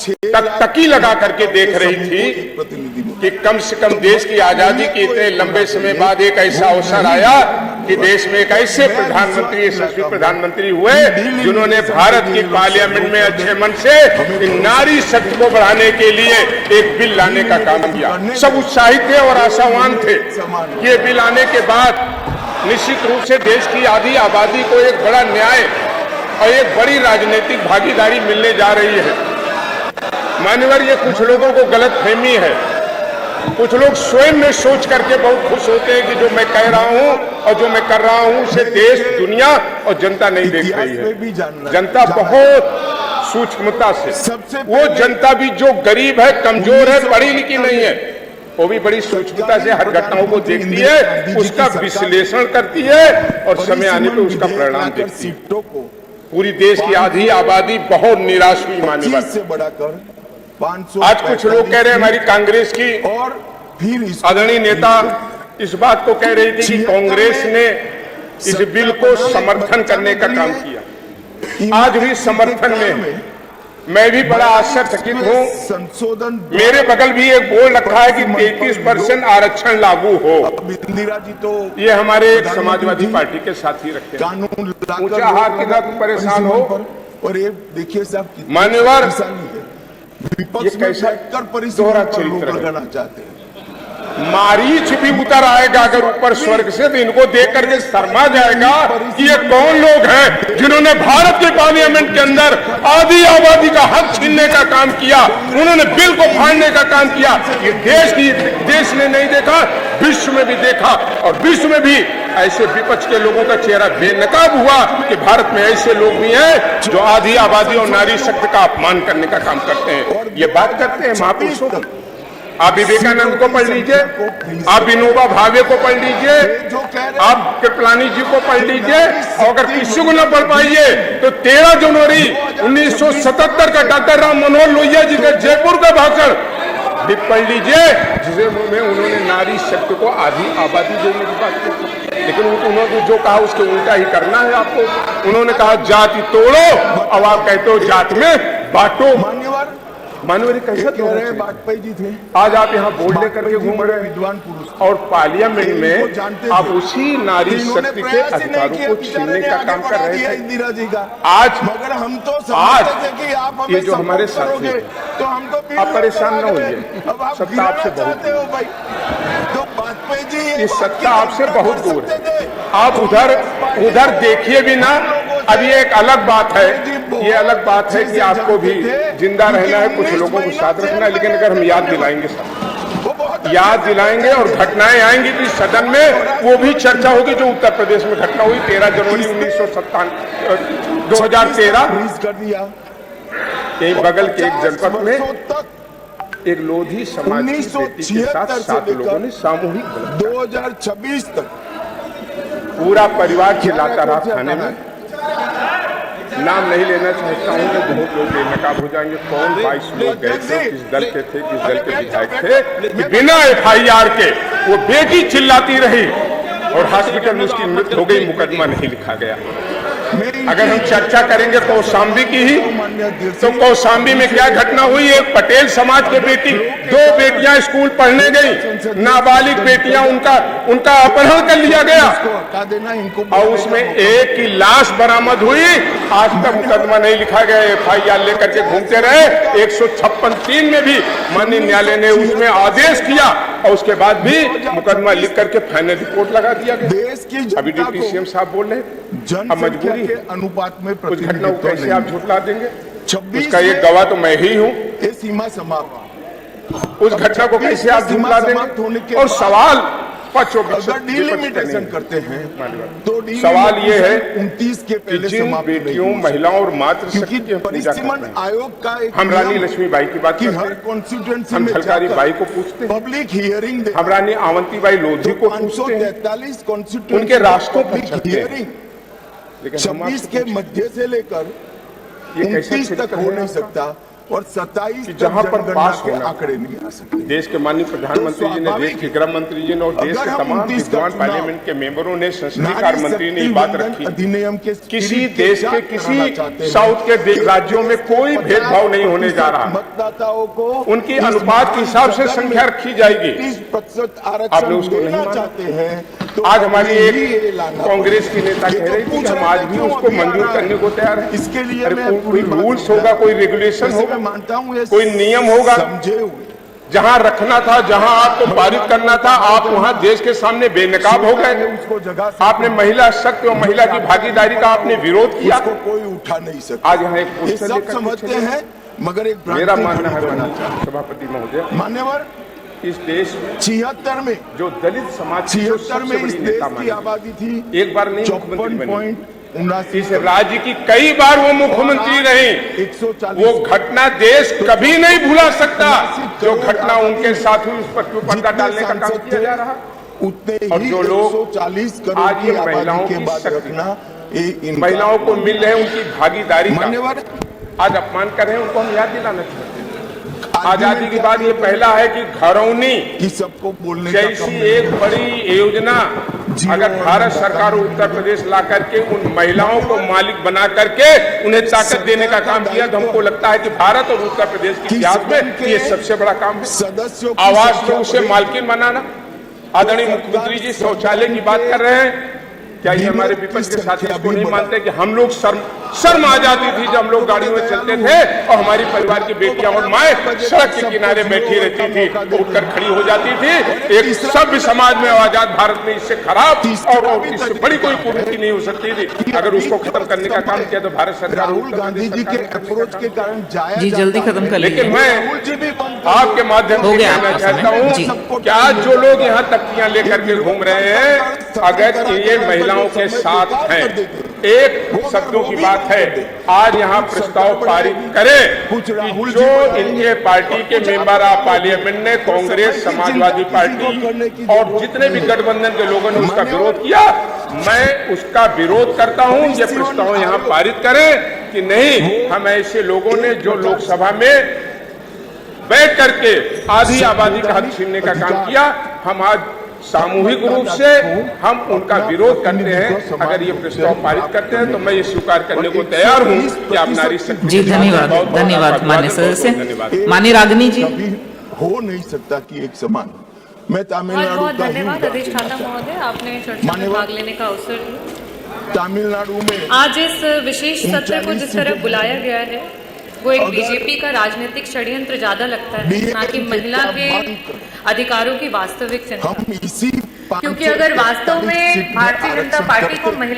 टकटकी लगा करके देख रही थी कि कम से कम देश की आजादी के इतने लंबे समय बाद एक ऐसा अवसर आया कि देश में एक ऐसे प्रधानमंत्री, यशस्वी प्रधानमंत्री हुए जिन्होंने भारत की पार्लियामेंट में अच्छे मन से नारी शक्ति को बढ़ाने के लिए एक बिल लाने का काम किया। सब उत्साहित थे और आशावान थे। ये बिल आने के बाद निश्चित रूप से देश की आधी आबादी को एक बड़ा न्याय और एक बड़ी राजनीतिक भागीदारी मिलने जा रही है। मान्यवर, ये कुछ लोगों को गलतफहमी है। कुछ लोग स्वयं में सोच करके बहुत खुश होते हैं कि जो मैं कह रहा हूं और जो मैं कर रहा हूं उसे देश, दुनिया और जनता नहीं देख रही है। जनता बहुत सूक्ष्मता से, वो जनता भी जो गरीब है, कमजोर है, पढ़ी लिखी नहीं है, वो भी बड़ी सूक्ष्मता से हर घटनाओं को देखती है, उसका विश्लेषण करती है और समय आने पर उसका परिणाम देखती है। पूरी देश की आधी आबादी बहुत निराश हुई। मान्यवर, आज कुछ लोग कह रहे हैं हमारी कांग्रेस की और फिर आदरणीय नेता इस बात को कह रही थी कि कांग्रेस ने इस बिल को समर्थन करने का काम किया। आज भी समर्थन में मैं भी बड़ा आश्चर्यचकित हूँ। संशोधन मेरे बगल भी एक बोर्ड रखा है कि 33% आरक्षण लागू हो। इंदिरा जी तो ये हमारे समाजवादी पार्टी के साथी रखते हैं। ऊंचा हाथ के साथ परेशान हो। और ये देखिए साहब, मान्यवर, ये कैसा दोहरा चरित्र लगाना चाहते हैं। मारीच भी उतर आएगा अगर ऊपर स्वर्ग से, तो इनको देख करके शर्मा जाएगा कि ये कौन लोग हैं जिन्होंने भारत के पार्लियामेंट के अंदर आधी आबादी का हक छीनने का काम किया, उन्होंने बिल को फाड़ने का काम किया। ये देश ने नहीं देखा, विश्व में भी देखा, और विश्व में भी ऐसे विपक्ष के लोगों का चेहरा बेनकाब हुआ कि भारत में ऐसे लोग भी हैं जो आधी आबादी और नारी शक्ति का अपमान करने का काम करते हैं। ये बात करते हैं महापुरुषों की। आप विवेकानंद को पढ़ लीजिए, आप विनोबा भावे को पढ़ लीजिए, आप कृपलानी जी को पढ़ लीजिए, और अगर किसी को न पढ़ पाइए तो 13 जनवरी 1977 का डॉक्टर राम मनोहर लोहिया जी का जयपुर का भाषण भी पढ़ लीजिए, जिसे में उन्होंने नारी शक्ति को आधी आबादी देने की बात की। लेकिन उन्होंने जो कहा उसके उल्टा ही करना है आपको। उन्होंने कहा जाति तोड़ो, अब आप कहते हो जात में बांटो। मानवीय कैसे कह रहे हैं वाजपेयी जी थे, आज आप यहाँ बोर्ड लेकर के घूम रहे हैं विद्वान पुरुष, और पार्लियामेंट में आप उसी नारी शक्ति के अधिकारों को छीनने का काम कर रहे थे। इंदिरा जी का आज, मगर हम तो समझते थे कि आप ये जो हमारे साथी हैं, तो हम तो आप परेशान न होइए, सत्ता आपसे बहुत दूर है। तो वाजपेयी जी ये सत्ता आपसे बहुत दूर है। आप उधर देखिए भी ना। अब ये एक अलग बात है, ये अलग बात है कि आपको भी जिंदा रहना है, कुछ लोगों को साथ रखना है, लेकिन अगर हम याद दिलाएंगे, सब याद दिलाएंगे और घटनाएं आएंगी तो सदन में वो भी चर्चा होगी जो उत्तर प्रदेश में घटना हुई 13 जनवरी 2013 कर दिया। एक बगल के एक जनपद में एक लोधी समाज की बेटी के साथ 7 लोगों ने सामूहिक 2026 तक पूरा परिवार चिल्लाता रहा थाने में। नाम नहीं लेना चाहता हूँ, तो बहुत लोग बेनकाब हो जाएंगे। कौन 22 लोग गए थे, किस दल के थे, किस दल के विधायक थे, बिना FIR के वो बेटी चिल्लाती रही और हॉस्पिटल में उसकी मृत्यु हो गई, मुकदमा नहीं लिखा गया। अगर हम चर्चा करेंगे कौशाम्बी की ही, तो कौशाम्बी में क्या घटना हुई? एक पटेल समाज की बेटी, 2 बेटियां स्कूल पढ़ने गई, नाबालिग बेटियां, उनका अपहरण कर लिया गया और उसमें एक की लाश बरामद हुई। आज तक मुकदमा नहीं लिखा गया, FIR लेकर के घूमते रहे। 156(3) में भी माननीय न्यायालय ने उसमें आदेश किया और उसके बाद भी मुकदमा लिख करके फाइनल रिपोर्ट लगा दिया गया। अभी डिप्टी CM साहब बोल रहे अब मजबूरी के अनुपात में कुछ घटनाओं को कैसे आप झुठला देंगे? उसका एक गवाह तो मैं ही हूँ। सीमा समाप्त, उस घटना को कैसे आप झुठला देंगे? और सवाल डिलिमिटेशन करते हैं, तो सवाल ये है 29 के पहले जिन बेटियों, महिलाओं और मातृशक्ति की परिसीमन आयोग का हम रानी लक्ष्मीबाई की बात करते हैं, हम झलकारी बाई को पूछते हैं, पब्लिक हियरिंग हम रानी आवंतीबाई लोधी को पूछते हैं, उनके रास्तों पर चलते हैं। लेकिन 26 के मध्य से लेकर 29 तक हो नहीं सकता। और 27 कि जहां पर पास के होना आंकड़े नहीं आ सकते। देश के माननीय प्रधानमंत्री जी ने, देश के गृह मंत्री जी ने और देश के तमाम विद्वान पार्लियामेंट के मेंबरों ने, संसदीय कार्य मंत्री ने ये बात रखी, अधिनियम के किसी देश के किसी साउथ के राज्यों में कोई भेदभाव नहीं होने जा रहा, मतदाताओं को उनकी अनुपात के हिसाब से संख्या रखी जाएगी। 30% आपने आरक्षण उसको नहीं देना माना। चाहते हैं तो आज हमारी एक कांग्रेस की नेता कह रही थी कि हम आज भी उसको मंजूर करने को तैयार है। इसके लिए अरे मैं कोई रूल्स होगा, कोई रेगुलेशन होगा, मानता हूँ, कोई नियम होगा। समझे हुए जहां रखना था, जहां आपको पारित करना था, आप वहां देश के सामने बेनकाब हो गए। उसको जगह आपने महिला शक्ति और महिला की भागीदारी का आपने विरोध किया। उसको कोई उठा नहीं सकता। आज यहाँ एक ये पोस्टर सब लेकर समझते चले। हैं, मगर एक मेरा मानना है सभापति महोदय, मान्यवर, इस देश में 76 में जो दलित समाज की जो 76 सबसे में इस बड़ी देश नेता की मानी, आबादी थी एक बार नहीं मुख्यमंत्री बनी, 54.79, इस राज्य की कई बार वो मुख्यमंत्री रही। 140 वो घटना देश कभी नहीं भुला सकता जो घटना उनके साथ हुई, उस पर क्यों पर्दा डालने का काम किया जा रहा। उतने और ही जो लोग 140 करोड़ आज ये की महिलाओं आबादी के की बाद शक्ति, रखना, ये महिलाओं को मिल रहे उनकी भागीदारी का मान्यवर, आज अपमान कर रहे हैं, उनको हम याद दिलाना चाहते हैं। आजादी के बाद ये पहला है कि घरौनी कि सबको बोलने का जैसी एक बड़ी योजना अगर भारत सरकार उत्तर प्रदेश ला करके उन महिलाओं को मालिक बना करके उन्हें ताकत देने का काम किया, तो हमको लगता है कि भारत और उत्तर प्रदेश के इतिहास में ये सबसे बड़ा काम है। सदस्यों आवास से उसे मालकिन बनाना। आदरणीय मुख्यमंत्री जी शौचालय की बात कर रहे हैं, क्या ये हमारे विपक्ष के साथी इसको नहीं मानते कि हम लोग शर्म आ जाती थी जब हम लोग गाड़ियों में चलते थे और हमारी परिवार की बेटियां और माएं सड़क के किनारे बैठी रहती थी, उठकर खड़ी हो जाती थी। एक सभ्य समाज में आजाद भारत में इससे खराब और इससे बड़ी कोई कुरीति नहीं हो सकती थी। अगर उसको खत्म करने का काम किया तो भारत सरकार, राहुल गांधी जी के अप्रोच के कारण जाया जी जल्दी खत्म कर लीजिए। लेकिन मैं आपके माध्यम से कहना चाहता हूँ कि आज जो लोग यहाँ तख्तियां लेकर के घूम रहे हैं, अगर ये महिलाओं के साथ हैं, एक शब्दों की बात है, आज यहाँ प्रस्ताव पारित करें कि जो इनके पार्टी के मेंबर ऑफ पार्लियामेंट ने कांग्रेस, समाजवादी पार्टी और जितने भी गठबंधन के लोगों ने उसका विरोध किया, मैं उसका विरोध करता हूँ। ये प्रस्ताव यहाँ पारित करें कि नहीं, हम ऐसे लोगों ने जो लोकसभा में बैठ करके आधी आबादी का हक छीनने का काम किया, हम आज सामूहिक रूप से हम उनका विरोध करते हैं। अगर ये प्रस्ताव पारित करते हैं तो मैं ये स्वीकार करने को तैयार हूँ कि आप नारी शक्ति। जी धन्यवाद, धन्यवाद माननीय सदस्य। माननीय रागिनी जी, हो नहीं सकता कि एक समान। मैं तमिलनाडु बहुत का धन्यवाद अधिष्ठाता महोदय, आपने चर्चा में भाग लेने का अवसर दिया। तमिलनाडु में आज इस विशेष सत्र को जिस तरह बुलाया गया है वो एक बीजेपी का राजनीतिक षड्यंत्र ज्यादा लगता है, ना कि महिला के अधिकारों की वास्तविक चिंता। हम इसी क्योंकि अगर वास्तव में भारतीय जनता पार्टी को महिला